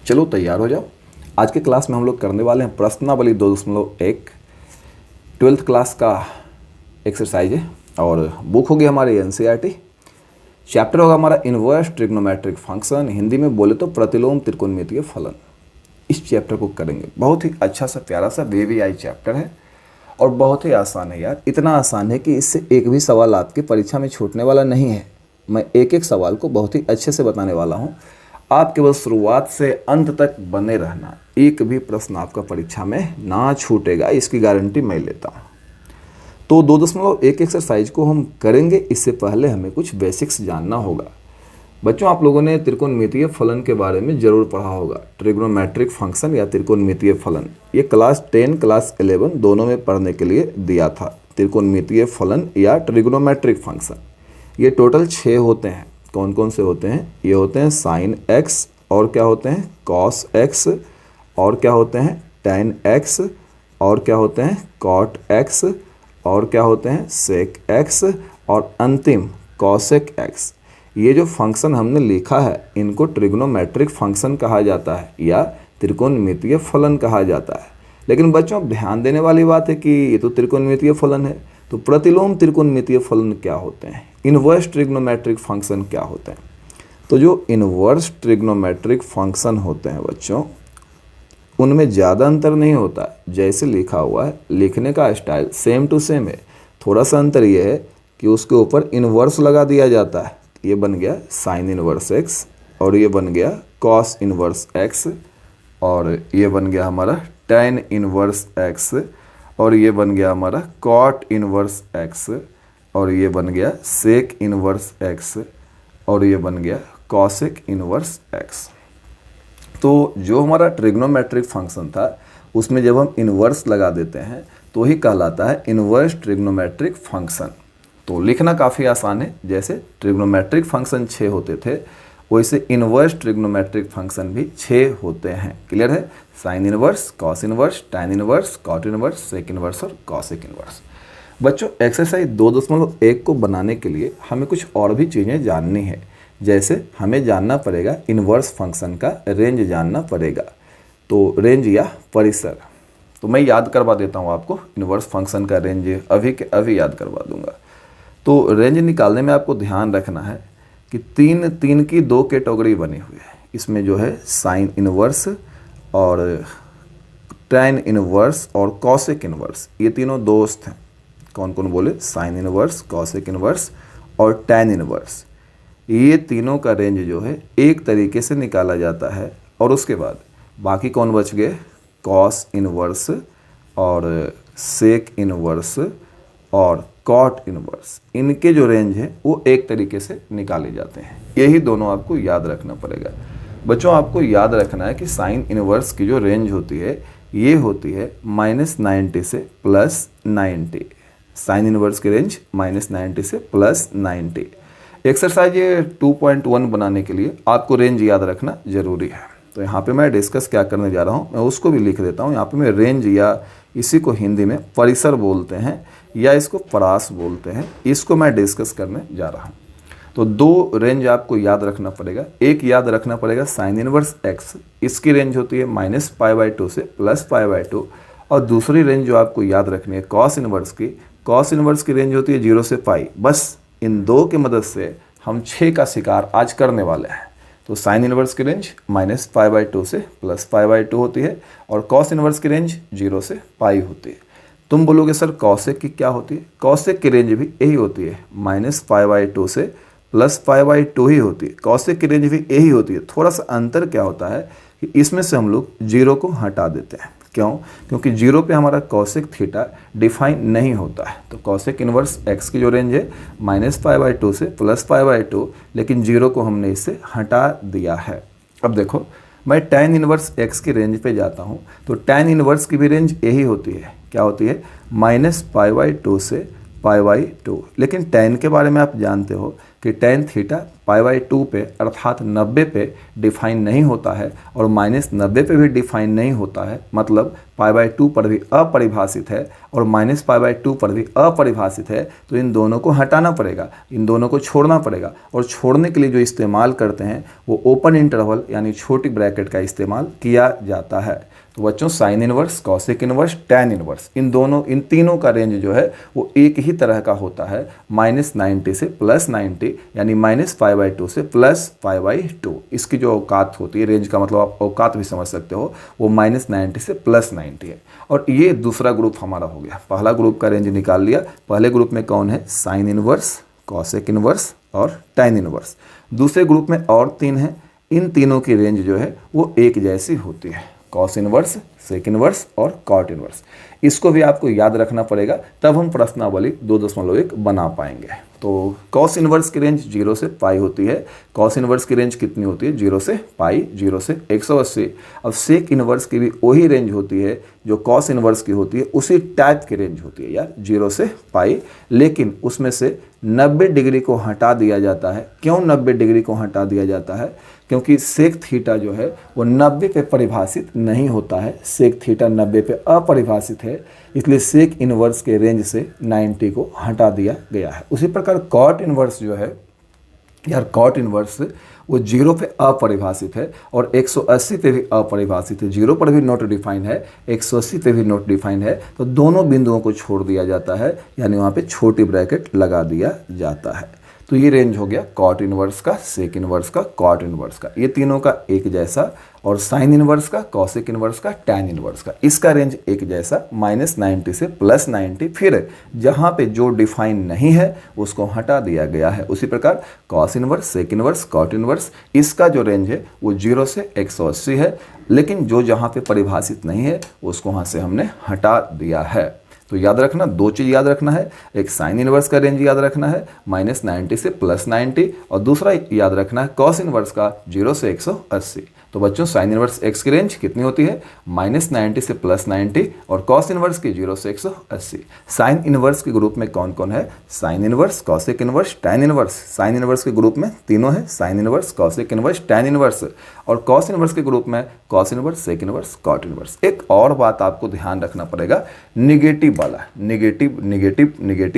चलो तैयार हो जाओ। आज के क्लास में हम लोग करने वाले हैं प्रश्नावली 2.1 ट्वेल्थ क्लास का एक्सरसाइज है और बुक होगी हमारी एनसीईआरटी। चैप्टर होगा हमारा इनवर्स ट्रिग्नोमेट्रिक फंक्शन, हिंदी में बोले तो प्रतिलोम त्रिकोणमितीय फलन। इस चैप्टर को करेंगे। बहुत ही अच्छा सा प्यारा सा VVI चैप्टर है और बहुत ही आसान है यार। इतना आसान है कि इससे एक भी सवाल आपकी परीक्षा में छूटने वाला नहीं है। मैं एक एक सवाल को बहुत ही अच्छे से बताने वाला हूँ। आप केवल शुरुआत से अंत तक बने रहना, एक भी प्रश्न आपका परीक्षा में ना छूटेगा, इसकी गारंटी मैं लेता हूँ। तो 2.1 एक्सरसाइज को हम करेंगे। इससे पहले हमें कुछ बेसिक्स जानना होगा। बच्चों, आप लोगों ने त्रिकोणमितीय फलन के बारे में जरूर पढ़ा होगा। ट्रिग्नोमेट्रिक फंक्शन या त्रिकोणमितीय फलन, ये क्लास 10 क्लास 11 दोनों में पढ़ने के लिए दिया था। त्रिकोणमितीय फलन या ट्रिग्नोमेट्रिक फंक्शन, ये टोटल 6 होते हैं। कौन कौन से होते हैं? ये होते हैं साइन एक्स, और क्या होते हैं कॉस एक्स, और क्या होते हैं टेन एक्स, और क्या होते हैं कॉट एक्स, और क्या होते हैं सेक एक्स, और अंतिम कॉसेक एक्स। ये जो फंक्शन हमने लिखा है इनको ट्रिग्नोमेट्रिक फंक्शन कहा जाता है या त्रिकोणमितीय फलन कहा जाता है। लेकिन बच्चों, अब ध्यान देने वाली बात है कि ये तो त्रिकोणमितीय फलन है, तो प्रतिलोम त्रिकोणमितीय फलन क्या होते हैं? इनवर्स ट्रिग्नोमेट्रिक फंक्शन क्या होते हैं? तो जो इनवर्स ट्रिग्नोमेट्रिक फंक्शन होते हैं बच्चों, उनमें ज़्यादा अंतर नहीं होता। जैसे लिखा हुआ है, लिखने का स्टाइल सेम टू सेम है। थोड़ा सा अंतर ये है कि उसके ऊपर इनवर्स लगा दिया जाता है। ये बन गया साइन इनवर्स एक्स, और ये बन गया कॉस इनवर्स एक्स, और ये बन गया हमारा टेन इनवर्स एक्स, और ये बन गया हमारा कॉट इनवर्स एक्स, और ये बन गया सेक इनवर्स एक्स, और ये बन गया कॉसेक इनवर्स एक्स। तो जो हमारा ट्रिग्नोमेट्रिक फंक्शन था उसमें जब हम इनवर्स लगा देते हैं तो ही कहलाता है इनवर्स ट्रिग्नोमेट्रिक फंक्शन। तो लिखना काफ़ी आसान है। जैसे ट्रिग्नोमेट्रिक फंक्शन 6 होते थे, वैसे इनवर्स ट्रिग्नोमेट्रिक फंक्शन भी 6 होते हैं। क्लियर है? Sine inverse, cos inverse, tan inverse, cot inverse, sec inverse और कॉसेक इनवर्स। बच्चों, एक्सरसाइज 2.1 को बनाने के लिए हमें कुछ और भी चीज़ें जाननी है। जैसे हमें जानना पड़ेगा इनवर्स फंक्शन का रेंज जानना पड़ेगा। तो रेंज या परिसर, तो मैं याद करवा देता हूँ आपको। इनवर्स फंक्शन का रेंज अभी के अभी याद करवा दूंगा। तो रेंज निकालने में आपको ध्यान रखना है कि तीन की 2 कैटेगरी बनी हुई है। इसमें जो है साइन इनवर्स और टैन इनवर्स और कॉसेक इनवर्स, ये तीनों दोस्त हैं। कौन कौन बोले? साइन इनवर्स, कॉसेक इनवर्स और टैन इनवर्स। ये तीनों का रेंज जो है एक तरीके से निकाला जाता है। और उसके बाद बाकी कौन बच गए? कॉस इनवर्स और सेक इनवर्स और कॉट इनवर्स। इनके जो रेंज है वो एक तरीके से निकाले जाते हैं। यही दोनों आपको याद रखना पड़ेगा। बच्चों, आपको याद रखना है कि साइन इनवर्स की जो रेंज होती है ये होती है -90 से +90। साइन इनवर्स की रेंज -90 से +90। एक्सरसाइज 2.1 बनाने के लिए आपको रेंज याद रखना जरूरी है। तो यहाँ पे मैं डिस्कस क्या करने जा रहा हूँ, मैं उसको भी लिख देता हूँ। यहाँ पे मैं रेंज, या इसी को हिंदी में परिसर बोलते हैं या इसको परास बोलते हैं, इसको मैं डिस्कस करने जा रहा हूँ। तो 2 रेंज आपको याद रखना पड़ेगा। एक याद रखना पड़ेगा साइन इनवर्स एक्स, इसकी रेंज होती है -π/2 से +π/2। और दूसरी रेंज जो आपको याद रखनी है कॉस इनवर्स की, कॉस इनवर्स की रेंज होती है 0 से π। बस इन 2 की मदद से हम 6 का शिकार आज करने वाले हैं। तो साइन इनवर्स की रेंज -π/2 से +π/2 होती है और कॉस इनवर्स की रेंज 0 से π होती है। तुम बोलोगे सर कॉसेक की क्या होती है? कॉसेक की रेंज भी यही होती है, -π/2 से +π/2 ही होती है। कॉसेक की रेंज भी यही होती है। थोड़ा सा अंतर क्या होता है कि इसमें से हम लोग 0 को हटा देते हैं। क्यों? क्योंकि 0 पे हमारा कॉसेक थीटा डिफाइन नहीं होता है। तो कॉसेक इनवर्स एक्स की जो रेंज है -π/2 से +π/2, लेकिन 0 को हमने इससे हटा दिया है। अब देखो, मैं टैन इनवर्स एक्स की रेंज पे जाता हूँ, तो टैन इनवर्स की भी रेंज यही होती है। क्या होती है? -π/2 से π/2। लेकिन टैन के बारे में आप जानते हो कि टैन थीटा π/2 पे अर्थात 90 पे डिफाइन नहीं होता है और -90 पे भी डिफाइन नहीं होता है, मतलब π/2 पर भी अपरिभाषित है और -π/2 पर भी अपरिभाषित है, तो इन दोनों को हटाना पड़ेगा, इन दोनों को छोड़ना पड़ेगा। और छोड़ने के लिए जो इस्तेमाल करते हैं वो ओपन इंटरवल यानी छोटी ब्रैकेट का इस्तेमाल किया जाता है। तो बच्चों sine inverse, cosec inverse, tan inverse, इन तीनों का रेंज जो है वो एक ही तरह का होता है, -90 से +90 यानी -π/2 से +π/2। इसकी जो औकात होती है, रेंज का मतलब आप औकात भी समझ सकते हो, वो -90 से +90 है। और ये दूसरा ग्रुप हमारा हो गया। पहला ग्रुप का रेंज निकाल लिया। पहले ग्रुप में कौन है? साइन इनवर्स, कॉसेक इनवर्स और टैन इनवर्स। दूसरे ग्रुप में और 3 हैं। इन तीनों की रेंज जो है वो एक जैसी होती है, कॉस इनवर्स, सेक इनवर्स और कॉट इनवर्स। इसको भी आपको याद रखना पड़ेगा, तब हम प्रश्नावली 2.1 बना पाएंगे। तो कॉस इनवर्स की रेंज 0 से पाई होती है। कॉस इनवर्स की रेंज कितनी होती है? 0 से पाई, 0 से 180। अब सेक इनवर्स की भी वही रेंज होती है जो कॉस इनवर्स की होती है, उसी टाइप की रेंज होती है यार, 0 से पाई, लेकिन उसमें से 90 डिग्री को हटा दिया जाता है। क्यों 90 डिग्री को हटा दिया जाता है? क्योंकि सेक थीटा जो है वो 90 पे परिभाषित नहीं होता है, सेक थीटा 90 पे अपरिभाषित है, इसलिए सेक इनवर्स के रेंज से 90 को हटा दिया गया है। उसी प्रकार कॉट इनवर्स जो है यार, कॉट इनवर्स वो 0 पे अपरिभाषित है और 180 पे भी अपरिभाषित है। 0 पर भी नॉट डिफाइन है, 180 पे भी नॉट डिफाइन है, तो दोनों बिंदुओं को छोड़ दिया जाता है, यानी वहाँ पे छोटी ब्रैकेट लगा दिया जाता है। तो ये रेंज हो गया कॉट इनवर्स का, सेक इनवर्स का, कॉट इनवर्स का, ये तीनों का एक जैसा, और साइन इनवर्स का, कॉसेक इनवर्स का, टैन इनवर्स का, इसका रेंज एक जैसा, -90 से +90। फिर जहाँ पे जो डिफाइन नहीं है उसको हटा दिया गया है। उसी प्रकार cos inverse, sec inverse, cot inverse, इसका जो रेंज है वो 0 से 180 है, लेकिन जो जहाँ पे परिभाषित नहीं है उसको वहाँ से हमने हटा दिया है। तो याद रखना, 2 चीज़ याद रखना है, एक साइन इनवर्स का रेंज याद रखना है -90 से +90, और दूसरा याद रखना है कॉस इनवर्स का 0 से 180। तो बच्चों साइन इनवर्स x की रेंज कितनी होती है? -90 से +90 और कॉस इनवर्स की 0 से 180। साइन इनवर्स के ग्रुप में कौन कौन है? Sine inverse, cosec inverse, tan inverse. Sine inverse के ग्रुप में तीनों है, sine inverse, cosec inverse, tan inverse. और कॉस इनवर्स के ग्रुप में cos inverse, sec inverse, cot inverse. एक और बात आपको ध्यान रखना पड़ेगा, निगेटिव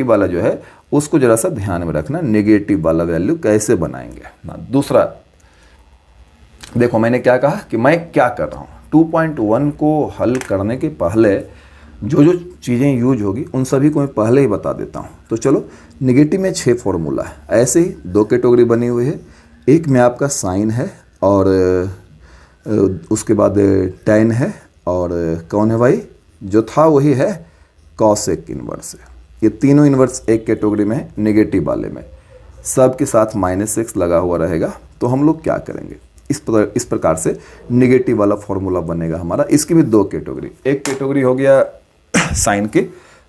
वाला जो है उसको जरा सा ध्यान में रखना, निगेटिव वाला वैल्यू कैसे बनाएंगे ना। दूसरा देखो, मैंने क्या कहा कि मैं क्या कर रहा हूँ, 2.1 को हल करने के पहले जो जो चीज़ें यूज होगी उन सभी को मैं पहले ही बता देता हूँ। तो चलो, निगेटिव में 6 फॉर्मूला है, ऐसे ही 2 कैटेगरी बनी हुई है। एक में आपका साइन है और उसके बाद टैन है, और कौन है भाई? जो था वही है कॉसेक इनवर्स है। ये तीनों इनवर्स एक कैटेगरी में है, निगेटिव वाले में सब के साथ -6 लगा हुआ रहेगा। तो हम लोग क्या करेंगे, इस प्रकार से निगेटिव वाला फॉर्मूला बनेगा हमारा। इसकी भी 2 कैटेगरी, एक कैटेगरी हो गया साइन की,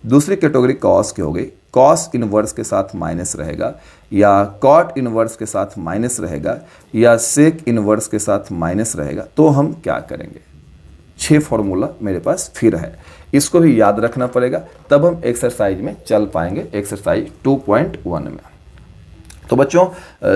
दूसरी कैटेगरी कॉस की हो गई। कॉस इनवर्स के साथ माइनस रहेगा, या कॉट इनवर्स के साथ माइनस रहेगा, या सेक इनवर्स के साथ माइनस रहेगा। तो हम क्या करेंगे, 6 फॉर्मूला मेरे पास फिर है, इसको भी याद रखना पड़ेगा, तब हम एक्सरसाइज में चल पाएंगे, एक्सरसाइज 2.1 में। तो बच्चों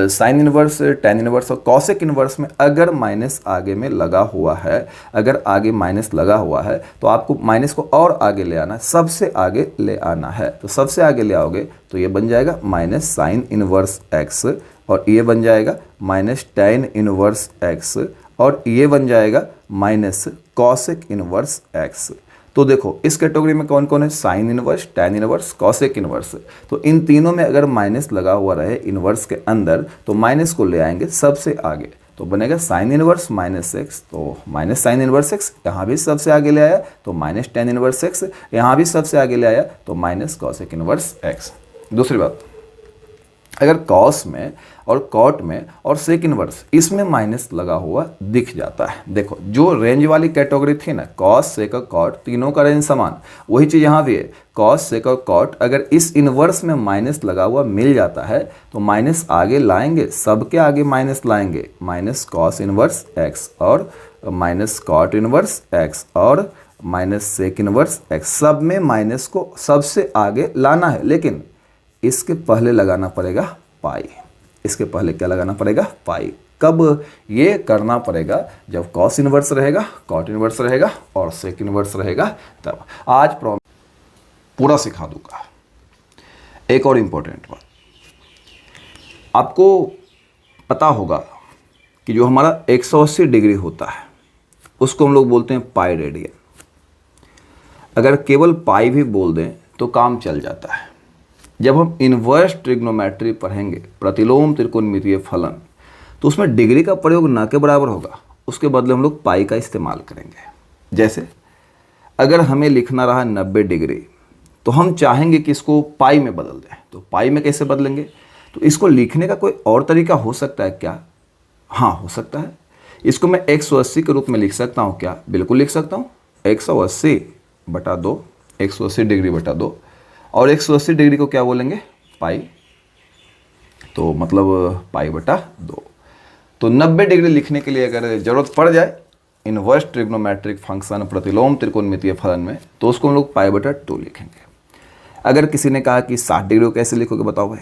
साइन इनवर्स, टैन इनवर्स और कॉसेक इनवर्स में अगर माइनस आगे में लगा हुआ है, अगर आगे माइनस लगा हुआ है तो आपको माइनस को और आगे ले आना है, सबसे आगे ले आना है। तो सबसे आगे ले आओगे तो ये बन जाएगा माइनस साइन इनवर्स एक्स, और ये बन जाएगा माइनस टैन इनवर्स एक्स, और ये बन जाएगा माइनस कॉसेक इनवर्स एक्स। तो देखो इस कैटेगरी में कौन कौन है? Sine inverse, tan inverse, cosec inverse. तो इन तीनों में अगर माइनस लगा हुआ रहे इनवर्स के अंदर तो माइनस को ले आएंगे सबसे आगे, तो बनेगा साइन इनवर्स -x, तो माइनस साइन इनवर्स x, यहाँ भी सबसे आगे ले आया तो माइनस टैन इनवर्स x, यहाँ भी सबसे आगे ले आया तो माइनस कॉसेक इनवर्स x। दूसरी बात, अगर कॉस में और कॉट में और सेक इनवर्स इसमें माइनस लगा हुआ दिख जाता है, देखो जो रेंज वाली कैटेगरी थी ना, कॉस सेक और कॉट, तीनों का रेंज समान, वही चीज़ यहाँ भी है। कॉस सेक और कॉट अगर इस इनवर्स में माइनस लगा हुआ मिल जाता है तो माइनस आगे लाएंगे, सबके आगे माइनस लाएंगे, माइनस कॉस इनवर्स एक्स और माइनस कॉट इनवर्स एक्स और माइनस सेक इनवर्स एक्स, सब में माइनस को सबसे आगे लाना है, लेकिन इसके पहले लगाना पड़ेगा पाई। इसके पहले क्या लगाना पड़ेगा, पाई। कब ये करना पड़ेगा, जब कॉस इनवर्स रहेगा, कॉट इनवर्स रहेगा और सेक इनवर्स रहेगा तब। आज पूरा सिखा दूंगा। एक और इम्पोर्टेंट बात, आपको पता होगा कि जो हमारा 180 डिग्री होता है उसको हम लोग बोलते हैं पाई रेडियन। अगर केवल पाई भी बोल दें तो काम चल जाता है। जब हम इन्वर्स ट्रिग्नोमेट्री पढ़ेंगे, प्रतिलोम त्रिकोणमितीय फलन, तो उसमें डिग्री का प्रयोग ना के बराबर होगा, उसके बदले हम लोग पाई का इस्तेमाल करेंगे। जैसे अगर हमें लिखना रहा 90 डिग्री, तो हम चाहेंगे कि इसको पाई में बदल दें, तो पाई में कैसे बदलेंगे? तो इसको लिखने का कोई और तरीका हो सकता है क्या? हाँ, हो सकता है। इसको मैं 180 के रूप में लिख सकता हूँ क्या? बिल्कुल लिख सकता हूँ। 180 बटा 2, 180 डिग्री बटा 2, और 180 डिग्री को क्या बोलेंगे? पाई। तो मतलब पाई बटा 2। तो 90 डिग्री लिखने के लिए अगर ज़रूरत पड़ जाए इनवर्स ट्रिग्नोमेट्रिक फंक्शन प्रतिलोम त्रिकोणमितीय फलन में, तो उसको हम लोग पाई बटा 2 लिखेंगे। अगर किसी ने कहा कि 60 डिग्री को कैसे लिखोगे बताओ भाई,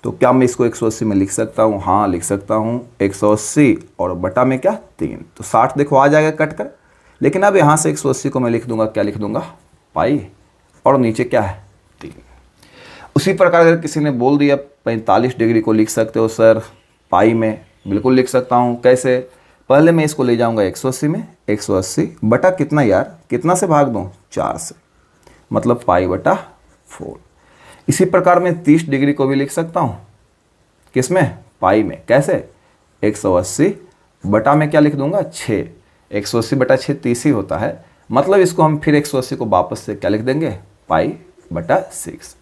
तो क्या मैं इसको 180 में लिख सकता हूँ? हाँ, लिख सकता हूँ। 180 और बटा में क्या? 3, तो 60 देखो आ जाएगा कट कर। लेकिन अब यहाँ से 180 को मैं लिख दूंगा, क्या लिख दूंगा? पाई, और नीचे क्या है? 3। उसी प्रकार अगर किसी ने बोल दिया 45 डिग्री को लिख सकते हो सर पाई में, बिल्कुल लिख सकता हूँ। कैसे? पहले मैं इसको ले जाऊँगा 180 में, 180 बटा कितना यार, कितना से भाग दूँ? 4 से, मतलब पाई बटा 4। इसी प्रकार मैं 30 डिग्री को भी लिख सकता हूँ, किसमें? पाई में। कैसे? 180 बटा में क्या लिख दूंगा? 6। 180 बटा 6 30 ही होता है, मतलब इसको हम फिर 180 को वापस से क्या लिख देंगे? पाई बटा 6।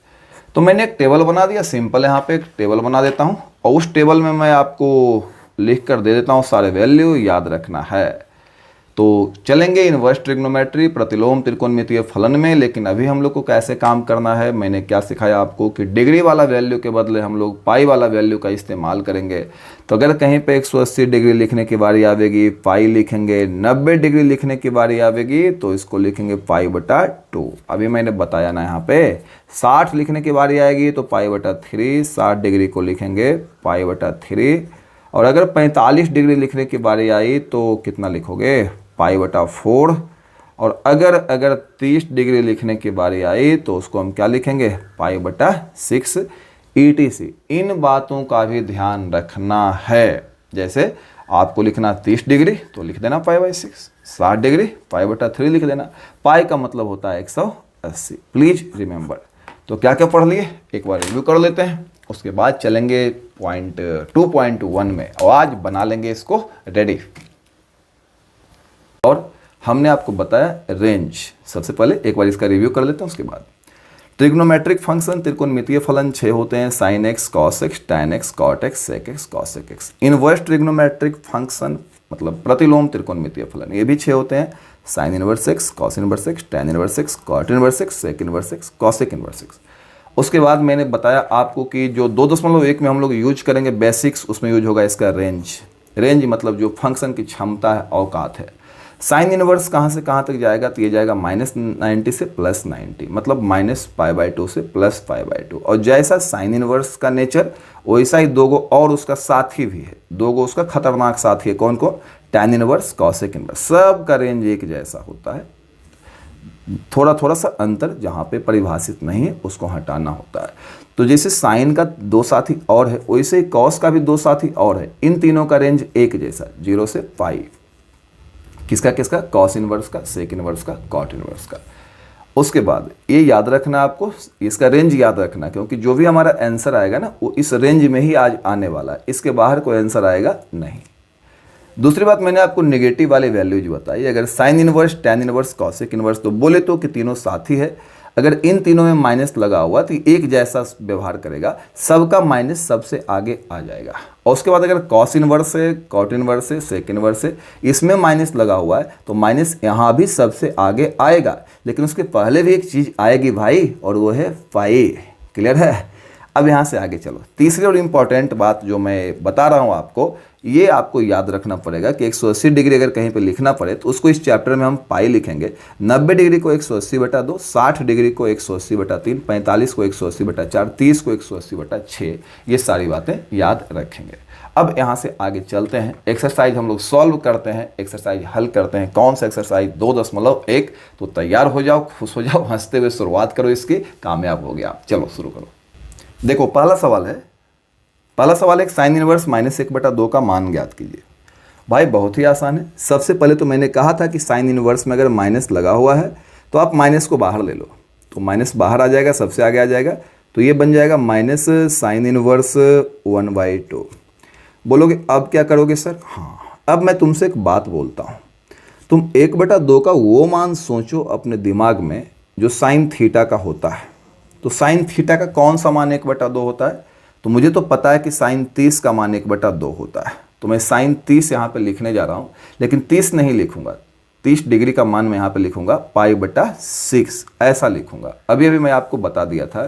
तो मैंने एक टेबल बना दिया, सिंपल। यहाँ पे एक टेबल बना देता हूँ और उस टेबल में मैं आपको लिख कर दे देता हूँ सारे वैल्यू, याद रखना है। तो चलेंगे इनवर्स ट्रिग्नोमेट्री प्रतिलोम त्रिकोणमितीय फलन में। लेकिन अभी हम लोग को कैसे काम करना है, मैंने क्या सिखाया आपको कि डिग्री वाला वैल्यू के बदले हम लोग पाई वाला वैल्यू का इस्तेमाल करेंगे। तो अगर कहीं पे 180 डिग्री लिखने की बारी आवेगी, पाई लिखेंगे। 90 डिग्री लिखने की बारी आवेगी तो इसको लिखेंगे पाई बटा 2। अभी मैंने बताया ना, यहाँ पे 60 लिखने की बारी आएगी तो पाई बटा 3। 60 डिग्री को लिखेंगे पाई बटा 3। और अगर 45 डिग्री लिखने की बारी आई तो कितना लिखोगे? पाई बटा 4। और अगर 30 डिग्री लिखने की बारी आई तो उसको हम क्या लिखेंगे? पाई बटा 6 ETC। इन बातों का भी ध्यान रखना है। जैसे आपको लिखना 30 डिग्री तो लिख देना पाई बाई 6, 60 डिग्री पाई बटा 3 लिख देना। पाई का मतलब होता है 180, प्लीज रिमेंबर। तो क्या क्या पढ़ लिए, एक बार रिव्यू कर लेते हैं, उसके बाद चलेंगे पॉइंट 2.1 में और आज बना लेंगे इसको रेडी। और हमने आपको बताया रेंज। सबसे पहले एक बार इसका रिव्यू कर लेते हैं, उसके बाद ट्रिग्नोमेट्रिक फंक्शन त्रिकोणमितीय फलन 6 होते हैं, sine x, cos x, tan x, cot x, sec x, cosec x. Inverse trigonometric function मतलब प्रतिलोम त्रिकोणमितीय फलन, ये भी 6 होते हैं, sine inverse x, cos inverse x, tan inverse x, cot inverse x, sec inverse x, cosec inverse x. उसके बाद मैंने बताया आपको कि जो 2.1 में हम लोग यूज करेंगे बेसिक्स, उसमें यूज होगा इसका रेंज। रेंज मतलब जो फंक्शन की क्षमता है, औकात है। साइन इनवर्स कहाँ से कहाँ तक जाएगा, तो ये जाएगा -90 से +90, मतलब -π/2 से +π/2। और जैसा साइन इनवर्स का नेचर वैसा ही 2 और उसका साथी भी है, 2 उसका खतरनाक साथी है। कौन को? Tan inverse, cosec inverse. सब का रेंज एक जैसा होता है, थोड़ा सा अंतर जहाँ पे परिभाषित नहीं है उसको हटाना होता है। तो जैसे साइन का 2 साथी और है, वैसे ही कॉस का भी 2 साथी और है। इन तीनों का रेंज एक जैसा, 0 से पाई। किसका किसका? कॉस इनवर्स का, सेक इनवर्स का, कॉट इनवर्स का। उसके बाद ये याद रखना आपको, इसका रेंज याद रखना, क्योंकि जो भी हमारा आंसर आएगा ना वो इस रेंज में ही आज आने वाला है, इसके बाहर कोई आंसर आएगा नहीं। दूसरी बात मैंने आपको नेगेटिव वाले वैल्यूज बताई। अगर sine inverse, tan inverse, cosec inverse, तो बोले तो कि तीनों साथी है। अगर इन तीनों में माइनस लगा हुआ तो एक जैसा व्यवहार करेगा, सबका माइनस सबसे आगे आ जाएगा। और उसके बाद अगर कॉस इनवर्स है, कॉट इनवर्स है, सेक इनवर्स है, इसमें माइनस लगा हुआ है तो माइनस यहाँ भी सबसे आगे आएगा। लेकिन उसके पहले भी एक चीज़ आएगी भाई, और वो है पाई। क्लियर है? अब यहाँ से आगे चलो, तीसरी और इम्पॉर्टेंट बात जो मैं बता रहा हूँ आपको, ये आपको याद रखना पड़ेगा कि 180 डिग्री अगर कहीं पे लिखना पड़े तो उसको इस चैप्टर में हम पाई लिखेंगे। 90 डिग्री को 180/2, 60 डिग्री को 180/3, 45 को 180/4, 30 को 180/6, ये सारी बातें याद रखेंगे। अब यहाँ से आगे चलते हैं, एक्सरसाइज हम लोग सॉल्व करते हैं, एक्सरसाइज हल करते हैं। कौन सा एक्सरसाइज? 2.1। तो तैयार हो जाओ, खुश हो जाओ, हंसते हुए शुरुआत करो इसकी, कामयाब हो गया। चलो शुरू करो। देखो पहला सवाल है, एक साइन इनवर्स -1/2 का मान ज्ञात कीजिए। भाई बहुत ही आसान है। सबसे पहले तो मैंने कहा था कि साइन इनवर्स में अगर माइनस लगा हुआ है तो आप माइनस को बाहर ले लो, तो माइनस बाहर आ जाएगा, सबसे आगे आ जाएगा, तो ये बन जाएगा माइनस साइन इनवर्स 1/2। बोलोगे अब क्या करोगे सर? हाँ, अब मैं तुमसे एक बात बोलता हूँ, तुम 1/2 का वो मान सोचो अपने दिमाग में जो साइन थीटा का होता है। तो साइन थीटा का कौन सा मान 1/2 होता है? तो मुझे तो पता है कि साइन 30 का मान 1/2 होता है, तो मैं साइन 30 यहाँ पे लिखने जा रहा हूँ, लेकिन 30 नहीं लिखूंगा, 30 डिग्री का मान मैं यहाँ पे लिखूंगा π/6, ऐसा लिखूंगा। अभी अभी मैं आपको बता दिया था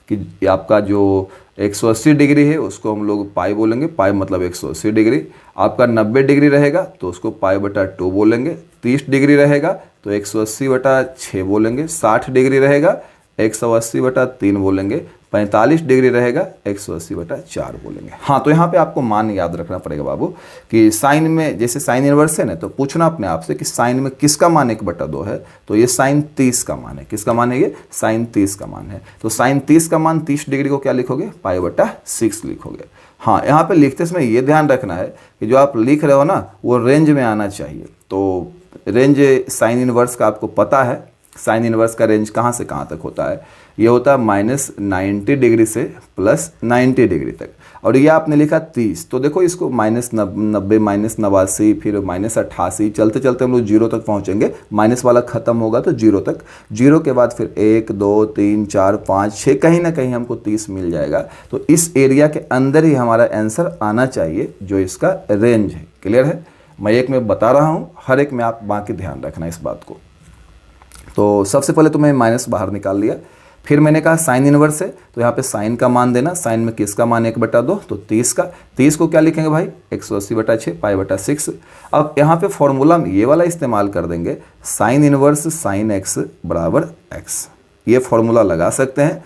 कि आपका जो 180 डिग्री है उसको हम लोग पाई बोलेंगे, पाई मतलब 180 डिग्री। आपका 90 डिग्री रहेगा तो उसको π/2 बोलेंगे, 30 डिग्री रहेगा तो 180/6 बोलेंगे, 60 डिग्री रहेगा 180/3 बोलेंगे, 45 डिग्री रहेगा 180/4 बोलेंगे। हाँ, तो यहाँ पे आपको मान याद रखना पड़ेगा बाबू कि साइन में जैसे साइन इनवर्स है ना, तो पूछना अपने आप से कि साइन में किसका मान 1/2 है, तो ये साइन 30 का मान है। किसका मान है? ये साइन 30 का मान है। तो साइन 30 का मान 30 डिग्री को क्या लिखोगे? π/6 लिखोगे। हाँ, यहाँ पे लिखते समय ये ध्यान रखना है कि जो आप लिख रहे हो ना वो रेंज में आना चाहिए। तो रेंज साइन इनवर्स का आपको पता है, साइन इनवर्स का रेंज कहाँ से कहाँ तक होता है? ये होता है -90 डिग्री से +90 डिग्री तक। और ये आपने लिखा 30, तो देखो इसको -90, -89, फिर -88, चलते चलते हम लोग 0 तक पहुँचेंगे। माइनस वाला ख़त्म होगा तो 0 तक, 0 के बाद फिर 1 2 3 4 5 6, कहीं ना कहीं हमको 30 मिल जाएगा। तो इस एरिया के अंदर ही हमारा आंसर आना चाहिए जो इसका रेंज है। क्लियर है? मैं एक में बता रहा हूँ, हर एक में आप बाकी ध्यान रखना इस बात को। तो सबसे पहले तो मैं माइनस बाहर निकाल लिया, फिर मैंने कहा साइन इनवर्स है तो यहाँ पे साइन का मान देना। साइन में किसका मान 1/2? तो 30 का। 30 को क्या लिखेंगे भाई? 180/6 π/6। अब यहाँ पे फॉर्मूला में ये वाला इस्तेमाल कर देंगे, साइन इनवर्स साइन x बराबर x। ये फॉर्मूला लगा सकते हैं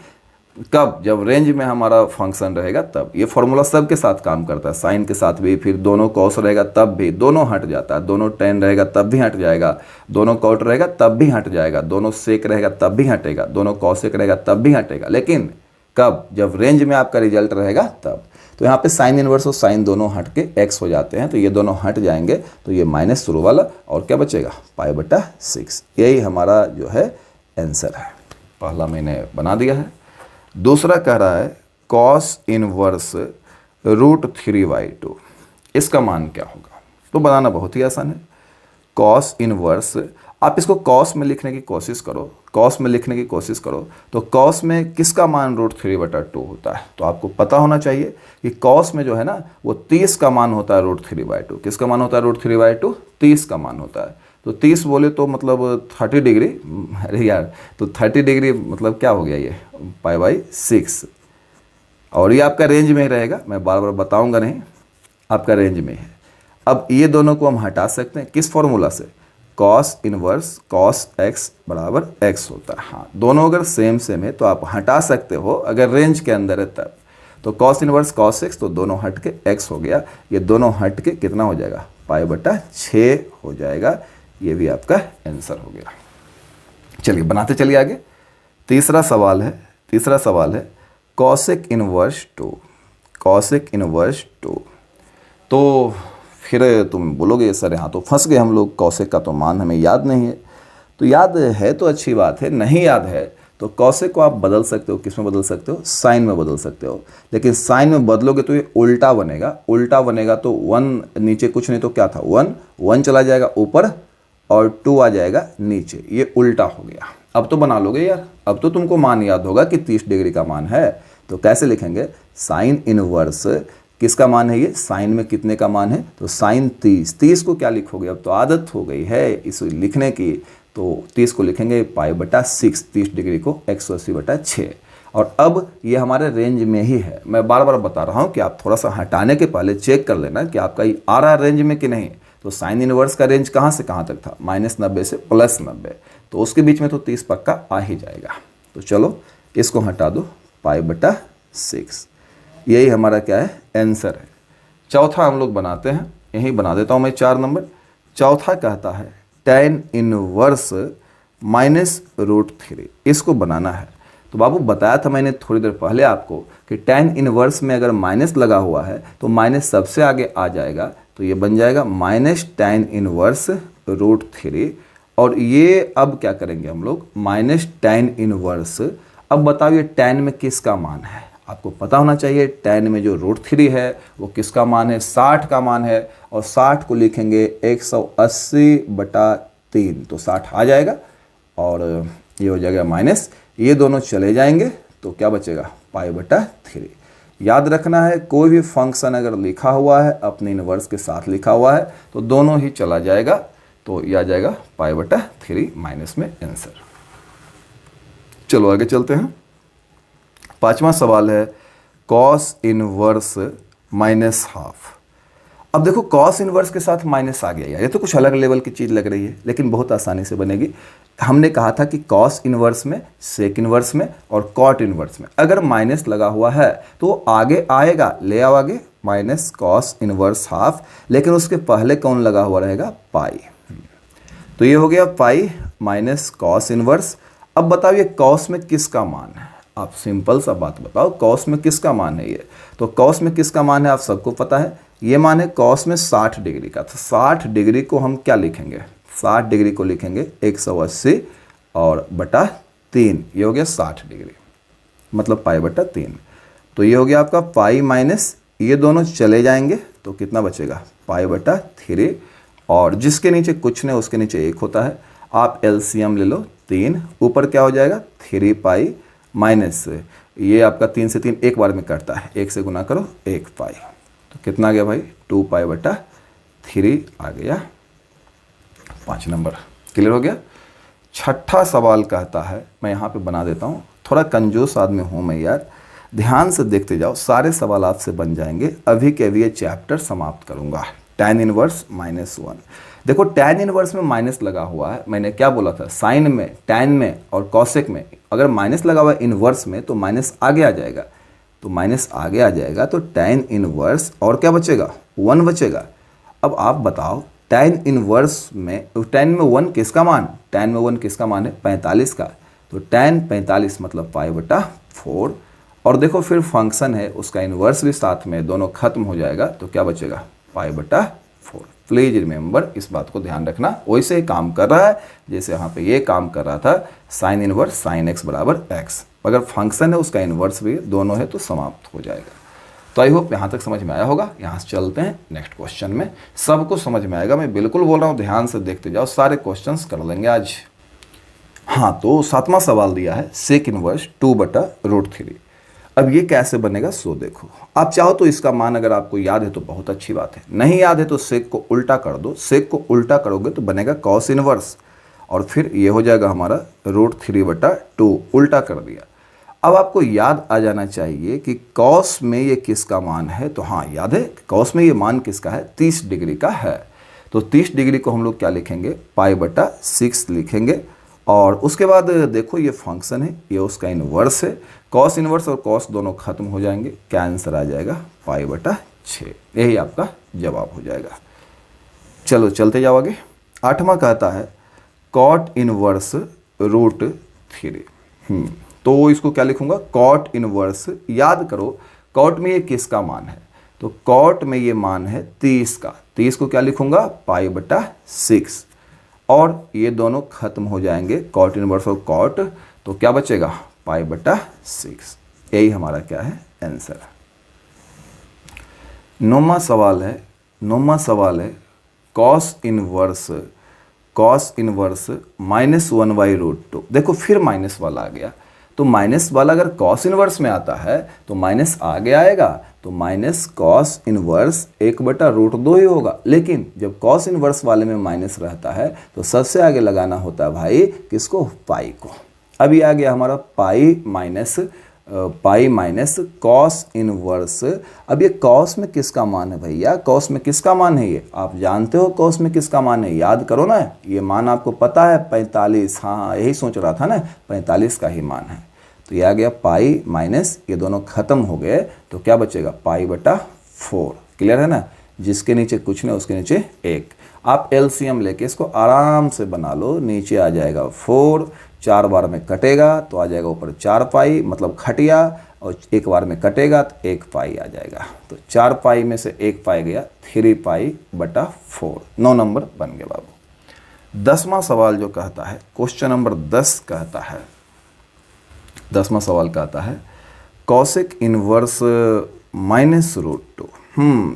कब? जब रेंज में हमारा फंक्शन रहेगा तब। ये फॉर्मूला सबके साथ काम करता है, साइन के साथ भी, फिर दोनों कॉस रहेगा तब भी, दोनों हट जाता है, दोनों टेन रहेगा तब भी हट जाएगा, दोनों कॉट रहेगा तब भी हट जाएगा, दोनों सेक रहेगा तब भी हटेगा, दोनों कॉसेक रहेगा तब भी हटेगा। लेकिन कब? जब रेंज में आपका रिजल्ट रहेगा तब। तो यहाँ पे साइन इनवर्स और साइन दोनों हट के x हो जाते हैं, तो ये दोनों हट जाएंगे, तो ये माइनस शुरू वाला, और क्या बचेगा? π/6। यही हमारा जो है आंसर है। पहला मैंने बना दिया है। दूसरा कह रहा है cos इनवर्स √3/2, इसका मान क्या होगा? तो बनाना बहुत ही आसान है। cos इनवर्स, आप इसको cos में लिखने की कोशिश करो, cos में लिखने की कोशिश करो, तो cos में किसका मान √3/2 होता है? तो आपको पता होना चाहिए कि cos में जो है ना वो 30 का मान होता है √3/2। किसका मान होता है √3/2? 30 का मान होता है। तो 30 बोले तो मतलब 30 डिग्री, अरे यार, तो 30 डिग्री मतलब क्या हो गया? ये π/6, और ये आपका रेंज में ही रहेगा, मैं बार बार बताऊंगा नहीं, आपका रेंज में है। अब ये दोनों को हम हटा सकते हैं किस फॉर्मूला से? cos इनवर्स cos x बराबर x होता है। हाँ, दोनों अगर सेम है तो आप हटा सकते हो अगर रेंज के अंदर है तब। तो cos इनवर्स cos x, तो दोनों हट के x हो गया, ये दोनों हट के कितना हो जाएगा? π/6 हो जाएगा। ये भी आपका आंसर हो गया। चलिए बनाते चलिए आगे। तीसरा सवाल है cosec इनवर्स 2, cosec इनवर्स 2। तो फिर तुम बोलोगे सर यहाँ तो फंस गए हम लोग, cosec का तो मान हमें याद नहीं है। तो याद है तो अच्छी बात है, नहीं याद है तो cosec को आप बदल सकते हो। किस में बदल सकते हो? साइन में बदल सकते हो। लेकिन साइन में बदलोगे तो ये उल्टा बनेगा, उल्टा बनेगा तो 1 नीचे, कुछ नहीं तो क्या था? 1 चला जाएगा ऊपर और 2 आ जाएगा नीचे, ये उल्टा हो गया। अब तो बना लोगे यार, अब तो तुमको मान याद होगा कि 30 डिग्री का मान है। तो कैसे लिखेंगे? साइन इनवर्स किसका मान है? ये साइन में कितने का मान है? तो साइन 30 को क्या लिखोगे? अब तो आदत हो गई है इसे लिखने की, तो 30 को लिखेंगे π/6, 30 डिग्री को 180/6। और अब ये हमारे रेंज में ही है। मैं बार बार बता रहा हूँ कि आप थोड़ा सा हटाने के पहले चेक कर लेना कि आपका ये आ रहा है रेंज में कि नहीं। तो साइन इनवर्स का रेंज कहाँ से कहाँ तक था, -90 से +90, तो उसके बीच में तो 30 पक्का आ ही जाएगा। तो चलो इसको हटा दो, π/6, यही हमारा क्या है, आंसर है। चौथा हम लोग बनाते हैं, यही बना देता हूँ मैं 4 नंबर। चौथा कहता है tan इनवर्स -√3, इसको बनाना है। तो बाबू बताया था मैंने थोड़ी देर पहले आपको कि tan इनवर्स में अगर माइनस लगा हुआ है तो माइनस सबसे आगे आ जाएगा, तो ये बन जाएगा -tan इनवर्स √3। और ये अब क्या करेंगे हम लोग, -tan इनवर्स। अब बताओ ये tan में किसका मान है, आपको पता होना चाहिए। tan में जो √3 है वो किसका मान है, 60 का मान है। और 60 को लिखेंगे 180/3, तो 60 आ जाएगा और ये हो जाएगा माइनस, ये दोनों चले जाएंगे तो क्या बचेगा, π/3। याद रखना है कोई भी फंक्शन अगर लिखा हुआ है अपने इनवर्स के साथ लिखा हुआ है तो दोनों ही चला जाएगा, तो यह आ जाएगा π/3 माइनस में आंसर। चलो आगे चलते हैं। पांचवा सवाल है cos इनवर्स -½ अब देखो cos इनवर्स के साथ माइनस आ गया यार, ये तो कुछ अलग लेवल की चीज़ लग रही है, लेकिन बहुत आसानी से बनेगी। हमने कहा था कि cos इनवर्स में, sec इनवर्स में और cot इनवर्स में अगर माइनस लगा हुआ है तो आगे आएगा, ले आओ आगे, -cos इनवर्स ½ लेकिन उसके पहले कौन लगा हुआ रहेगा, पाई। तो ये हो गया पाई माइनस cos इनवर्स। अब बताओ ये cos में किसका मान है, आप सिंपल सा बात बताओ, cos में किसका मान है ये। तो cos में किसका मान है आप सबको पता है, ये मान है cos में 60 डिग्री का। तो 60 डिग्री को हम क्या लिखेंगे, 60 डिग्री को लिखेंगे 180 और बटा 3, ये हो गया 60 डिग्री, मतलब π/3। तो ये हो गया आपका पाई माइनस, ये दोनों चले जाएंगे तो कितना बचेगा, π/3। और जिसके नीचे कुछ नहीं उसके नीचे 1 होता है, आप एलसीएम ले लो, 3 ऊपर क्या हो जाएगा 3 पाई माइनस, ये आपका 3 से 3 एक बार में कटता है, 1 से गुना करो 1 पाई, तो कितना आ गया भाई 2 π/3 आ गया। 5 नंबर क्लियर हो गया। छठा सवाल कहता है, मैं यहाँ पे बना देता हूँ, थोड़ा कंजूस आदमी हूँ मैं यार, ध्यान से देखते जाओ, सारे सवाल आपसे बन जाएंगे। अभी के अभी ये चैप्टर समाप्त करूँगा। tan इनवर्स -1, देखो tan इनवर्स में माइनस लगा हुआ है, मैंने क्या बोला था, साइन में, tan में और कॉसेक में अगर माइनस लगा हुआ है इनवर्स में तो माइनस आगे आ जाएगा, तो माइनस आगे आ जाएगा तो tan इनवर्स और क्या बचेगा, 1 बचेगा। अब आप बताओ tan इनवर्स में, tan में 1 किसका मान, tan में 1 किसका मान है 45 का, तो tan 45 मतलब π/4। और देखो फिर फंक्शन है उसका इनवर्स भी साथ में, दोनों खत्म हो जाएगा तो क्या बचेगा π/4। प्लीज रिमेंबर, इस बात को ध्यान रखना, वैसे ही काम कर रहा है जैसे यहाँ पे ये काम कर रहा था, sine inverse sin x = x, अगर फंक्शन है उसका इनवर्स भी दोनों है तो समाप्त हो जाएगा। तो आई होप यहाँ तक समझ में आया होगा। यहाँ से चलते हैं नेक्स्ट क्वेश्चन में, सबको समझ में आएगा, मैं बिल्कुल बोल रहा हूँ, ध्यान से देखते जाओ, सारे क्वेश्चंस कर लेंगे आज। हाँ, तो 7वां सवाल दिया है sec इनवर्स 2/√3। अब ये कैसे बनेगा सो देखो, आप चाहो तो इसका मान अगर आपको याद है तो बहुत अच्छी बात है, नहीं याद है तो सेक को उल्टा कर दो, सेक को उल्टा करोगे तो बनेगा cos इनवर्स और फिर ये हो जाएगा हमारा √3/2, उल्टा कर दिया। अब आपको याद आ जाना चाहिए कि cos में ये किसका मान है, तो हाँ याद है cos में ये मान किसका है, 30 डिग्री का है। तो 30 डिग्री को हम लोग क्या लिखेंगे, π/6 लिखेंगे। और उसके बाद देखो ये फंक्शन है, ये उसका इनवर्स है, cos इनवर्स और cos दोनों खत्म हो जाएंगे, क्या आंसर आ जाएगा π/6, यही आपका जवाब हो जाएगा। चलो चलते जाओ आगे। 8वां कहता है cot इनवर्स √3। तो इसको क्या लिखूंगा, cot इनवर्स, याद करो cot में ये किसका मान है, तो cot में ये मान है 30 का, 30 को क्या लिखूंगा π/6 और ये दोनों खत्म हो जाएंगे, cot इनवर्स और cot, तो क्या बचेगा π/6, यही हमारा क्या है आंसर। 9वां सवाल है cos इनवर्स -1/√2। देखो फिर माइनस वाला आ गया, तो माइनस वाला अगर cos इनवर्स में आता है तो माइनस आगे आएगा, तो माइनस cos इनवर्स 1/√2 ही होगा। लेकिन जब cos इनवर्स वाले में माइनस रहता है तो सबसे आगे लगाना होता है भाई किसको, पाई को। अब ये आ गया हमारा pi minus pi minus cos inverse. अब ये कॉस में किसका मान है भैया, कॉस में किसका मान है, ये आप जानते हो कॉस में किसका मान है, याद करो ना, ये मान आपको पता है 45, हाँ यही सोच रहा था ना, 45 का ही मान है। तो ये आ गया पाई माइनस, ये दोनों खत्म हो गए तो क्या बचेगा, पाई बटा 4। क्लियर है ना, जिसके नीचे कुछ नहीं उसके नीचे 1। आप एलसीएम लेके इसको आराम से बना लो, नीचे आ जाएगा 4, 4 बार में कटेगा तो आ जाएगा ऊपर 4 पाई, मतलब खटिया, और 1 बार में कटेगा तो 1 पाई आ जाएगा। तो 4 पाई में से 1 पाई गया, 3 पाई बटा 4। 9 नंबर बन गया बाबू। 10वां सवाल जो कहता है, क्वेश्चन नंबर 10 कहता है, 10वां सवाल कहता है कॉसेक इनवर्स माइनस रूट 2।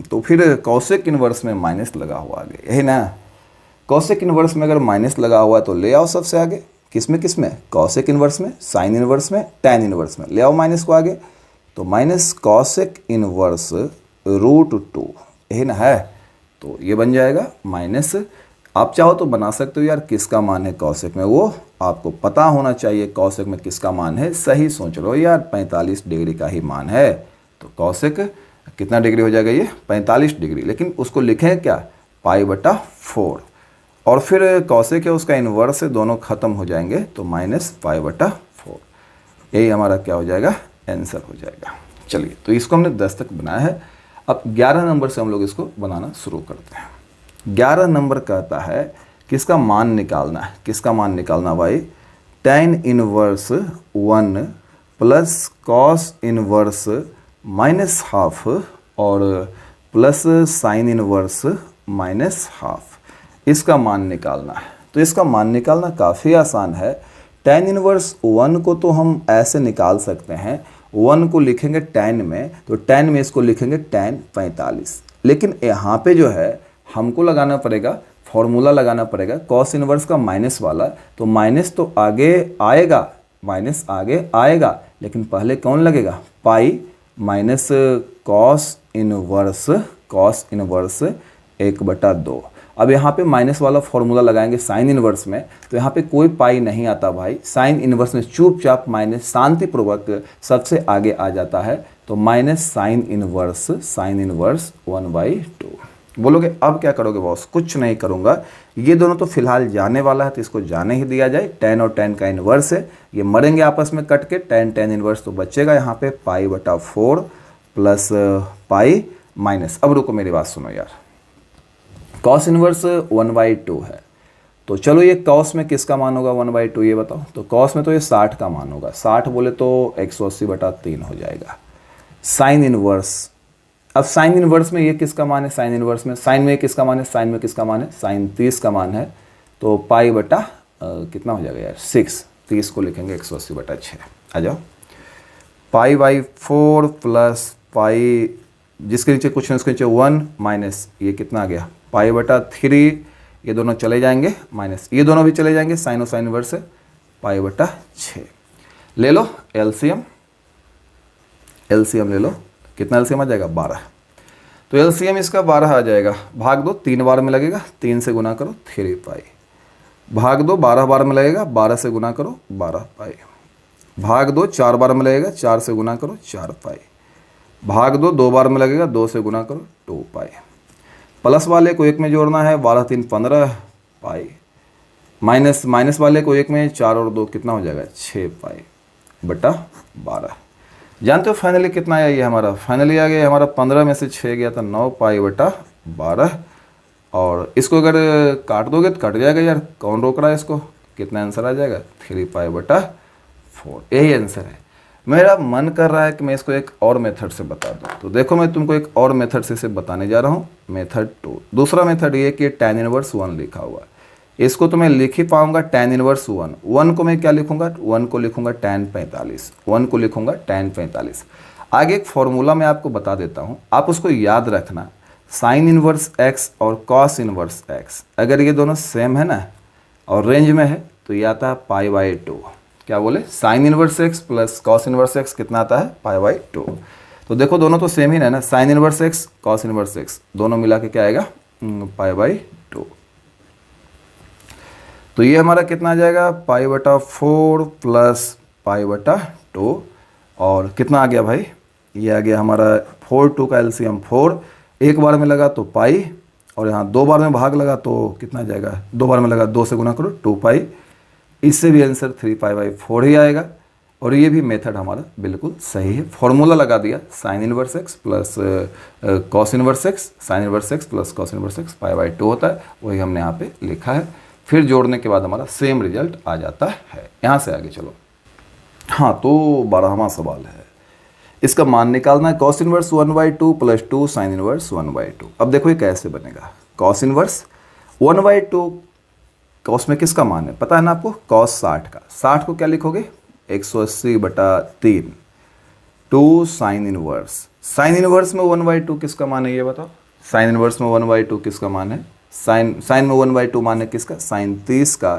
तो फिर कॉसेक इनवर्स में माइनस लगा हुआ आगे, यही ना, कॉसेक इनवर्स में अगर माइनस लगा हुआ है तो ले आओ सबसे आगे, किसमें किसमें, कॉसेक इनवर्स में, साइन इनवर्स में, टैन इनवर्स में, ले आओ माइनस को आगे। तो माइनस कॉसेक इनवर्स रूट 2, यही ना है, तो ये बन जाएगा माइनस, आप चाहो तो बना सकते हो यार, किसका मान है कॉसेक में वो आपको पता होना चाहिए, कॉसेक में किसका मान है, सही सोच लो यार, 45 डिग्री का ही मान है। तो कॉसेक कितना डिग्री हो जाएगा, ये 45 डिग्री, लेकिन उसको लिखें क्या, पाई बटा 4, और फिर कॉसेक है उसका इन्वर्स है, दोनों खत्म हो जाएंगे तो माइनस पाई बटा 4, यही हमारा क्या हो जाएगा, आंसर हो जाएगा। चलिए, तो इसको हमने 10 तक बनाया है, अब 11 नंबर से हम लोग इसको बनाना शुरू करते हैं। 11 नंबर कहता है किसका मान निकालना है, किसका मान निकालना भाई, tan inverse 1 plus cos inverse minus half और plus sine inverse minus half, इसका मान निकालना है। तो इसका मान निकालना काफ़ी आसान है। tan इनवर्स 1 को तो हम ऐसे निकाल सकते हैं, 1 को लिखेंगे tan में, तो tan में इसको लिखेंगे tan 45, लेकिन यहाँ पे जो है हमको लगाना पड़ेगा, फॉर्मूला लगाना पड़ेगा कॉस इनवर्स का माइनस वाला, तो माइनस तो आगे आएगा, माइनस आगे आएगा, लेकिन पहले कौन लगेगा, पाई माइनस कॉस इनवर्स 1/2। अब यहाँ पे माइनस वाला फॉर्मूला लगाएंगे साइन इनवर्स में, तो यहाँ पे कोई पाई नहीं आता भाई, साइन इनवर्स में चुपचाप माइनस शांतिपूर्वक सबसे आगे आ जाता है, तो माइनस साइन इनवर्स 1/2। बोलोगे अब क्या करोगे बॉस, कुछ नहीं करूँगा, ये दोनों तो फिलहाल जाने वाला है तो इसको जाने ही दिया जाए, tan और tan का इन्वर्स है, ये मरेंगे आपस में कट के, tan इन्वर्स तो बचेगा यहाँ पे पाई बटा 4 प्लस पाई माइनस। अब रुको मेरी बात सुनो यार, कॉस इनवर्स 1/2 है, तो चलो ये कॉस में किसका मान होगा 1/2 ये बताओ, तो कॉस में तो ये 60 का मान होगा, 60 बोले तो 180/3 हो जाएगा। साइन इनवर्स, अब साइन इनवर्स में ये किसका मान है, साइन इनवर्स में, साइन में किसका मान है, साइन में किसका मान है, साइन 30 का मान है, तो पाई बटा कितना हो जाएगा यार 6, 30 को लिखेंगे 180/6। आ जाओ, पाई बाई 4 प्लस पाई, जिसके नीचे कुछ नहीं उसके नीचे 1 माइनस ये कितना आ गया, पाई बटा 3, ये दोनों चले जाएंगे माइनस, ये दोनों भी चले जाएंगे, साइन और साइन इनवर्स है, पाई बटा 6। ले लो एलसीएम, एलसीएम ले लो, कितना एलसीएम आ जाएगा 12, तो एलसीएम इसका 12 आ जाएगा, भाग दो 3 बार में लगेगा, 3 से गुना करो 3 पाई, भाग दो 12 बार में लगेगा, 12 से गुना करो 12 पाई, भाग दो 4 बार में लगेगा, 4 से गुना करो 4 पाई, भाग दो 2 बार में लगेगा, 2 से गुना करो 2 पाई, प्लस वाले को 1 में जोड़ना है, 12 3 15 पाई, माइनस माइनस वाले को 1 में, 4 और 2 कितना हो जाएगा 6 पाई बटा 12। जानते हो फाइनली कितना आया ये हमारा, फाइनली आ गया हमारा 15 में से 6 गया था 9 पाई बटा 12, और इसको अगर काट दोगे तो कट जाएगा यार, कौन रोक रहा है इसको, कितना आंसर आ जाएगा 3 पाई बटा 4, यही आंसर है। मेरा मन कर रहा है कि मैं इसको एक और मेथड से बता दूं, तो देखो मैं तुमको एक और मेथड से इसे बताने जा रहा हूँ, मेथड 2। दूसरा मेथड ये कि tan इनवर्स 1 लिखा हुआ है, इसको तो मैं लिख ही पाऊंगा tan इनवर्स 1, 1 को मैं क्या लिखूंगा, 1 को लिखूंगा tan 45, 1 को लिखूंगा tan 45। आगे एक फॉर्मूला मैं आपको बता देता हूँ, आप उसको याद रखना, साइन इनवर्स x और कॉस इनवर्स x, अगर ये दोनों सेम है ना और रेंज में है तो ये आता है पाई बाई 2, क्या बोले, sine inverse x plus cos inverse x कितना आता है पाई बाई 2। तो देखो दोनों तो सेम ही है ना, sine inverse x cos inverse x दोनों मिला के क्या आएगा पाई बाई 2। तो ये हमारा कितना आ जाएगा पाई बटा 4 प्लस पाई बटा 2, और कितना आ गया भाई, ये आ गया हमारा 4 2 का एलसीएम 4, एक बार में लगा तो पाई, और यहाँ 2 बार में भाग लगा तो कितना जाएगा, 2 बार में लगा 2 से गुना करो 2 पाई, इससे भी आंसर 3π/4 ही आएगा। और ये भी मेथड हमारा बिल्कुल सही है। फॉर्मूला लगा दिया sine inverse X plus cos inverse X, sine inverse X plus cos inverse X π/2 होता है, वही हमने यहाँ पे लिखा है। फिर जोड़ने के बाद हमारा सेम रिजल्ट आ जाता है। यहाँ से आगे चलो। हाँ, तो 12वां सवाल है, इसका मान निकालना है cos inverse 1/2 plus 2 sine inverse 1/2। अब देखो ये कैसे बनेगा, कॉस इनवर्स 1/2, कॉस में किसका मान है पता है ना आपको, कॉस 60 का, 60 को क्या लिखोगे 180/3, 2 साइन इनवर्स, साइन इनवर्स में 1/2 किसका मान है ये बताओ, साइन इनवर्स में 1/2 किसका मान है, साइन में 1/2 मान है किसका, साइन 30 का,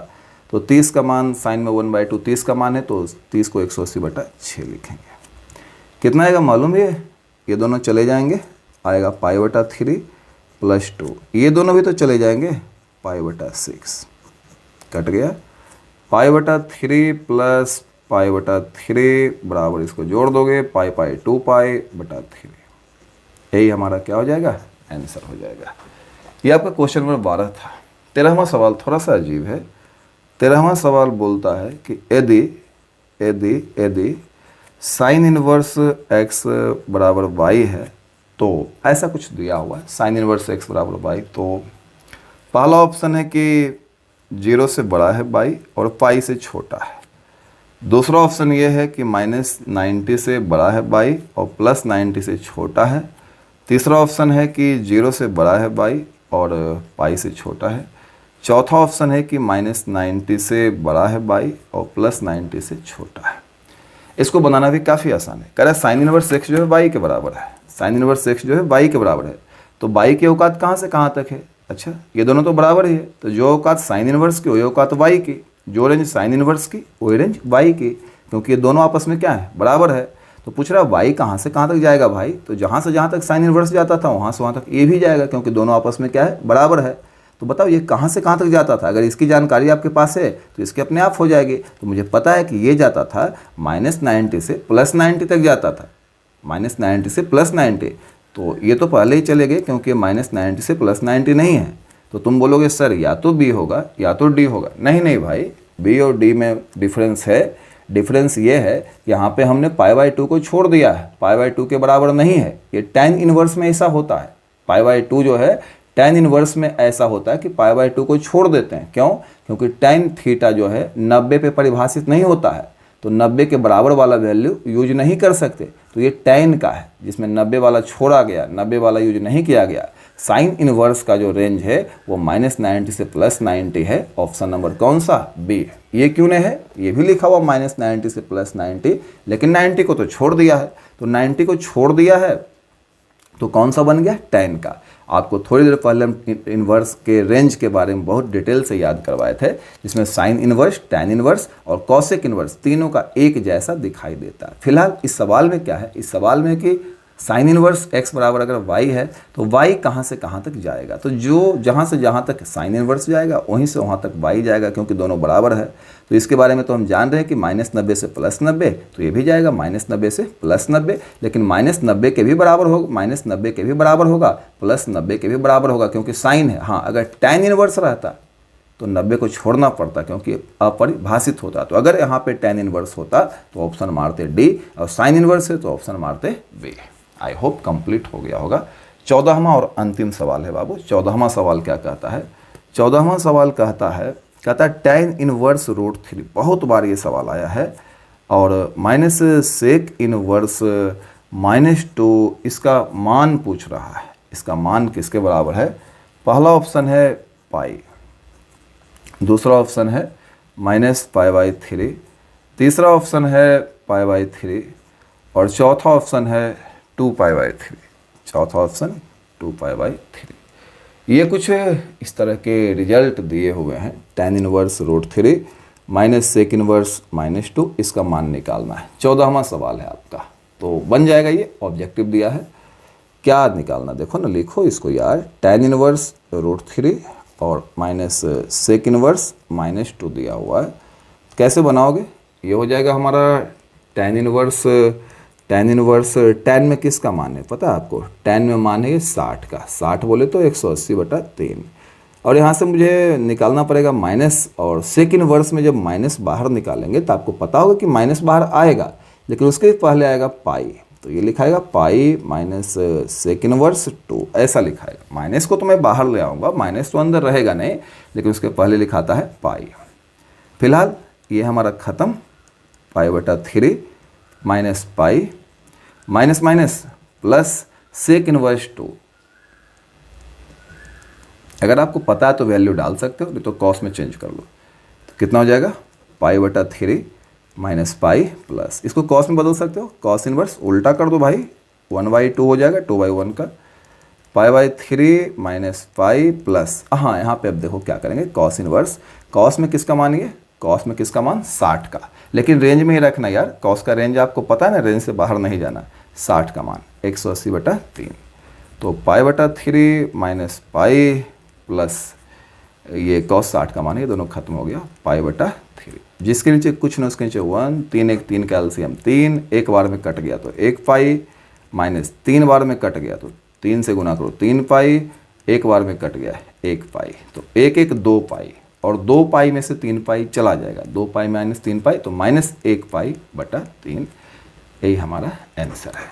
तो 30 का मान साइन में 1/2 30 का मान है, तो 30 को 180/6 लिखेंगे। कितना आएगा मालूम है, ये दोनों चले जाएंगे, आएगा π/3 प्लस 2, ये दोनों भी तो चले जाएंगे, π/6 कट गया, π/3 प्लस π/3 बराबर, इसको जोड़ दोगे π/2π/3, यही हमारा क्या हो जाएगा, आंसर हो जाएगा। ये आपका क्वेश्चन नंबर 12 था। 13वां सवाल थोड़ा सा अजीब है। 13वां सवाल बोलता है कि यदि साइन इनवर्स x बराबर y है, तो ऐसा कुछ दिया हुआ है, साइन इनवर्स x बराबर y, तो पहला ऑप्शन है कि 0 से बड़ा है y और पाई से छोटा है। दूसरा ऑप्शन ये है कि -90 से बड़ा है y और +90 से छोटा है। तीसरा ऑप्शन है कि 0 से बड़ा है y और पाई से छोटा है। चौथा ऑप्शन है कि -90 से बड़ा है y और +90 से छोटा है। इसको बनाना भी काफ़ी आसान है। कह रहा है साइन इनवर्स x जो है y के बराबर है, साइन इनवर्स x जो है y के बराबर है, तो y की औकात कहाँ से कहाँ तक है, अच्छा ये दोनों तो बराबर ही है, तो जो औकात साइन इनवर्स की वही औकात y की, जो रेंज साइन इनवर्स की वही रेंज y की, क्योंकि ये दोनों आपस में क्या है, बराबर है। तो पूछ रहा है y कहाँ से कहाँ तक जाएगा भाई, तो जहाँ से जहाँ तक साइन इनवर्स जाता था वहाँ से वहाँ तक ये भी जाएगा, क्योंकि दोनों आपस में क्या है, बराबर है। तो बताओ ये कहाँ से कहाँ तक जाता था, अगर इसकी जानकारी आपके पास है तो इसके अपने आप हो जाएगी। तो मुझे पता है कि ये जाता था -90 से +90 तक जाता था, -90 से +90, तो ये तो पहले ही चले गए क्योंकि -90 से +90 नहीं है। तो तुम बोलोगे सर या तो बी होगा या तो डी होगा, नहीं भाई, बी और डी में डिफरेंस है। डिफरेंस ये है, यहाँ पे हमने π/2 को छोड़ दिया है, π/2 के बराबर नहीं है। ये tan इनवर्स में ऐसा होता है, π/2 जो है tan इनवर्स में ऐसा होता है कि π/2 को छोड़ देते हैं। क्यों? क्योंकि tan थीटा जो है 90 पे परिभाषित नहीं होता है, तो 90 के बराबर वाला वैल्यू यूज नहीं कर सकते। तो ये tan का है जिसमें 90 वाला छोड़ा गया, 90 वाला यूज नहीं किया गया। साइन इनवर्स का जो रेंज है वो -90 से +90 है। ऑप्शन नंबर कौन सा, बी। ये क्यों नहीं है, ये भी लिखा हुआ -90 से +90, लेकिन 90 को तो छोड़ दिया है। तो 90 को छोड़ दिया है तो कौन सा बन गया, tan का। आपको थोड़ी देर पहले हम इन्वर्स के रेंज के बारे में बहुत डिटेल से याद करवाए थे, जिसमें साइन इन्वर्स, tan इन्वर्स और कॉसेक इन्वर्स तीनों का एक जैसा दिखाई देता है। फिलहाल इस सवाल में क्या है, इस सवाल में कि साइन इनवर्स x बराबर अगर y है तो y कहाँ से कहाँ तक जाएगा, तो जो जहाँ से जहाँ तक साइन इनवर्स जाएगा वहीं से वहाँ तक y जाएगा, क्योंकि दोनों बराबर है। तो इसके बारे में तो हम जान रहे हैं कि -90 से +90, तो ये भी जाएगा -90 से +90, लेकिन -90 के भी बराबर होगा, -90 के भी बराबर होगा, +90 के भी बराबर होगा, क्योंकि साइन है। हाँ, अगर tan इनवर्स रहता तो 90 को छोड़ना पड़ता, क्योंकि अपरिभाषित होता। तो अगर यहाँ पे tan इनवर्स होता तो ऑप्शन मारते डी, और साइन इनवर्स है तो ऑप्शन मारते बी। आई होप कंप्लीट हो गया होगा। 14वां और अंतिम सवाल है बाबू। 14वां सवाल क्या कहता है, 14वां सवाल कहता है tan इनवर्स √3। बहुत बार ये सवाल आया है। और -sec इनवर्स -2 इसका मान पूछ रहा है। इसका मान किसके बराबर है? पहला ऑप्शन है पाई, दूसरा ऑप्शन है -π/3, तीसरा ऑप्शन है π/3 और चौथा ऑप्शन है 2π/3। चौथा ऑप्शन 2π/3। ये कुछ इस तरह के रिजल्ट दिए हुए हैं। tan इनवर्स √3 -sec इनवर्स -2, इसका मान निकालना है। 14वां सवाल है आपका, तो बन जाएगा। ये ऑब्जेक्टिव दिया है, क्या निकालना देखो ना, लिखो इसको यार। tan इनवर्स √3 और -sec इनवर्स -2 दिया हुआ है। कैसे बनाओगे? ये हो जाएगा हमारा tan इनवर्स tan में किसका मान है पता है आपको? tan में मान है 60 का, 60 बोले तो 180/3। और यहाँ से मुझे निकालना पड़ेगा माइनस, और सेक इनवर्स में जब माइनस बाहर निकालेंगे तो आपको पता होगा कि माइनस बाहर आएगा, लेकिन उसके पहले आएगा पाई, तो ये लिखाएगा पाई माइनस सेक इनवर्स 2, ऐसा लिखाएगा। माइनस को तो मैं बाहर ले आऊँगा, माइनस तो अंदर रहेगा नहीं, लेकिन उसके पहले लिखाता है पाई। फिलहाल ये हमारा ख़त्म, पाई/3 minus pi minus minus plus sec inverse 2। अगर आपको पता है तो वैल्यू डाल सकते हो, नहीं तो कॉस में चेंज कर लो। तो कितना हो जाएगा? पाई/3 माइनस पाई प्लस, इसको कॉस में बदल सकते हो, कॉस इनवर्स उल्टा कर दो भाई, 1/2 हो जाएगा, 2/1 का, पाई/3 माइनस पाई प्लस, हाँ यहाँ पे अब देखो क्या करेंगे, कॉस इनवर्स, कॉस में किसका मान है? कॉस में किसका मान? 60 का, लेकिन रेंज में ही रखना यार, कॉस का रेंज आपको पता है ना, रेंज से बाहर नहीं जाना। 60 का मान 180/3, तो पाई/3 माइनस पाई प्लस ये कॉस 60 का मान है, ये दोनों खत्म हो गया, पाई/3। जिसके नीचे कुछ ना उसके नीचे 1, 3 1 3 का एलसीएम 3, एक बार में कट गया तो 1 पाई, माइनस 3 बार में कट गया तो 3 से गुना करो 3 पाई, एक बार में कट गया 1 पाई, तो 1 1 2 पाई, और 2 पाई में से 3 पाई चला जाएगा, 2 पाई माइनस 3 पाई, तो माइनस 1 पाई/3, यही हमारा आंसर है।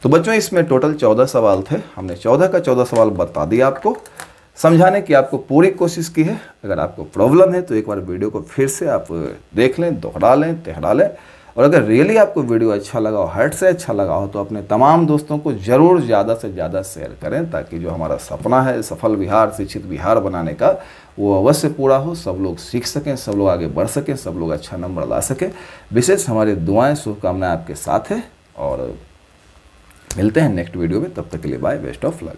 तो बच्चों इसमें टोटल 14 सवाल थे, हमने 14 का 14 सवाल बता दिया आपको, समझाने की आपको पूरी कोशिश की है। अगर आपको प्रॉब्लम है तो एक बार वीडियो को फिर से आप देख लें, दोहरा लें, तिहरा लें, और अगर रियली आपको वीडियो अच्छा लगा हो, हार्ट से अच्छा लगा हो, तो अपने तमाम दोस्तों को ज़रूर ज़्यादा से ज़्यादा शेयर करें, ताकि जो हमारा सपना है सफल बिहार, शिक्षित बिहार बनाने का, वो अवश्य पूरा हो, सब लोग सीख सकें, सब लोग आगे बढ़ सकें, सब लोग अच्छा नंबर ला सकें। विशेष हमारी दुआएं, शुभकामनाएं आपके साथ है, और मिलते हैं नेक्स्ट वीडियो में, तब तक के लिए बाय, बेस्ट ऑफ लक।